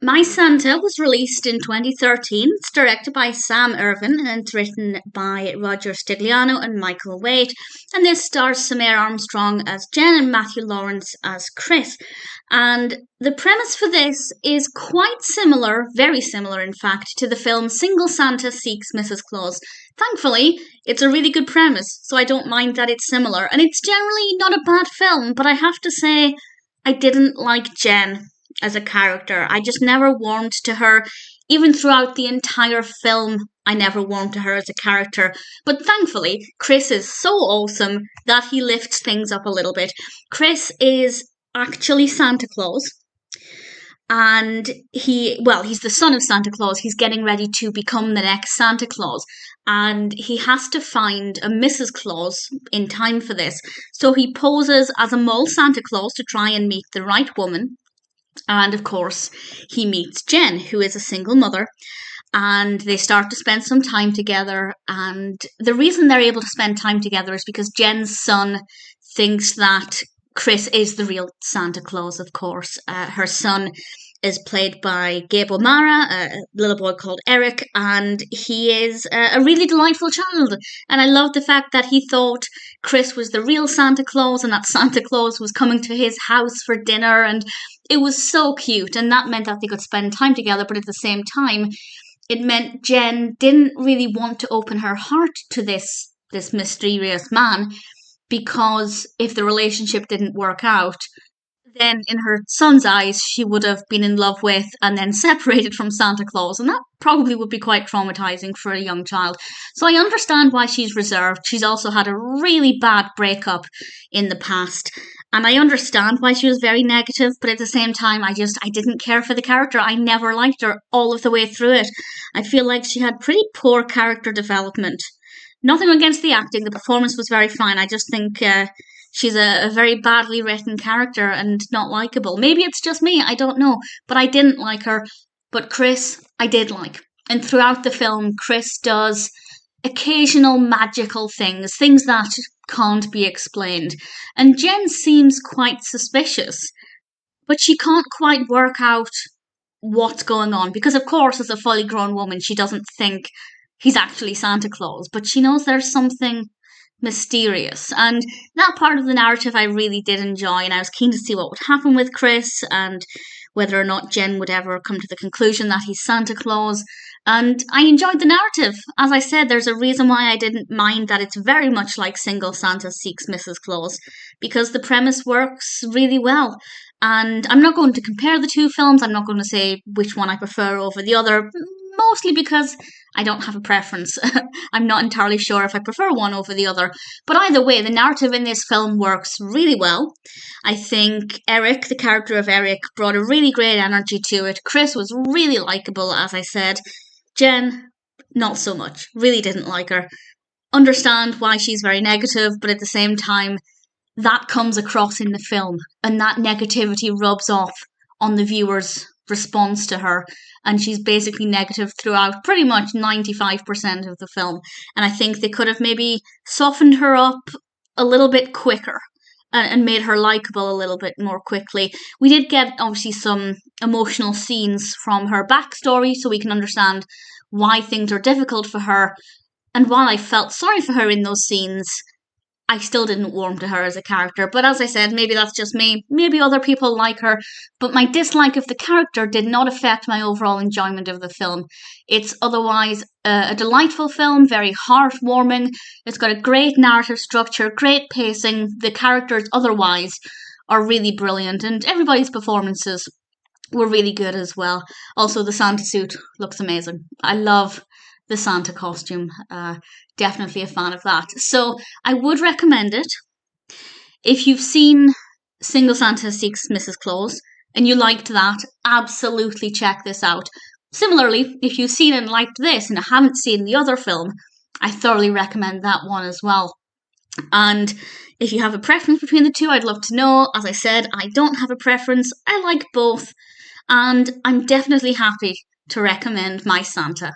My Santa was released in 2013. It's directed by Sam Irvin and it's written by Roger Stigliano and Michael Waite. And this stars Samaire Armstrong as Jen and Matthew Lawrence as Chris. And the premise for this is quite similar, very similar in fact, to the film Single Santa Seeks Mrs. Claus. Thankfully, it's a really good premise, so I don't mind that it's similar. And it's generally not a bad film, but I have to say, I didn't like Jen as a character. I just never warmed to her. Even throughout the entire film, I never warmed to her as a character. But thankfully, Chris is so awesome that he lifts things up a little bit. Chris is actually Santa Claus. And he's the son of Santa Claus. He's getting ready to become the next Santa Claus. And he has to find a Mrs. Claus in time for this. So he poses as a mole Santa Claus to try and meet the right woman. And of course, he meets Jen, who is a single mother, and they start to spend some time together. And the reason they're able to spend time together is because Jen's son thinks that Chris is the real Santa Claus, of course. Her son is played by Gabe, a little boy called Eric, and he is a really delightful child. And I love the fact that he thought Chris was the real Santa Claus and that Santa Claus was coming to his house for dinner, and it was so cute. And that meant that they could spend time together, but at the same time, it meant Jen didn't really want to open her heart to this mysterious man, because if the relationship didn't work out, then in her son's eyes, she would have been in love with and then separated from Santa Claus. And that probably would be quite traumatizing for a young child. So I understand why she's reserved. She's also had a really bad breakup in the past. And I understand why she was very negative. But at the same time, I didn't care for the character. I never liked her all of the way through it. I feel like she had pretty poor character development. Nothing against the acting. The performance was very fine. I just think she's a very badly written character and not likable. Maybe it's just me, I don't know. But I didn't like her. But Chris, I did like. And throughout the film, Chris does occasional magical things that can't be explained. And Jen seems quite suspicious. But she can't quite work out what's going on. Because, of course, as a fully grown woman, she doesn't think he's actually Santa Claus. But she knows there's something mysterious, and that part of the narrative I really did enjoy, and I was keen to see what would happen with Chris and whether or not Jen would ever come to the conclusion that he's Santa Claus. And I enjoyed the narrative. As I said, there's a reason why I didn't mind that it's very much like Single Santa Seeks Mrs. Claus, because the premise works really well. And I'm not going to compare the two films. I'm not going to say which one I prefer over the other, mostly because I don't have a preference. I'm not entirely sure if I prefer one over the other. But either way, the narrative in this film works really well. I think Eric, the character of Eric, brought a really great energy to it. Chris was really likeable, as I said. Jen, not so much. Really didn't like her. Understand why she's very negative, but at the same time, that comes across in the film. And that negativity rubs off on the viewer's response to her, and she's basically negative throughout pretty much 95% of the film. And I think they could have maybe softened her up a little bit quicker and made her likable a little bit more quickly. We did get obviously some emotional scenes from her backstory, so we can understand why things are difficult for her. And while I felt sorry for her in those scenes, I still didn't warm to her as a character. But as I said, maybe that's just me. Maybe other people like her. But my dislike of the character did not affect my overall enjoyment of the film. It's otherwise a delightful film, very heartwarming. It's got a great narrative structure, great pacing. The characters otherwise are really brilliant. And everybody's performances were really good as well. Also, the Santa suit looks amazing. I love the Santa costume. Definitely a fan of that. So I would recommend it. If you've seen Single Santa Seeks Mrs. Claus and you liked that, absolutely check this out. Similarly, if you've seen and liked this and haven't seen the other film, I thoroughly recommend that one as well. And if you have a preference between the two, I'd love to know. As I said, I don't have a preference. I like both. And I'm definitely happy to recommend My Santa.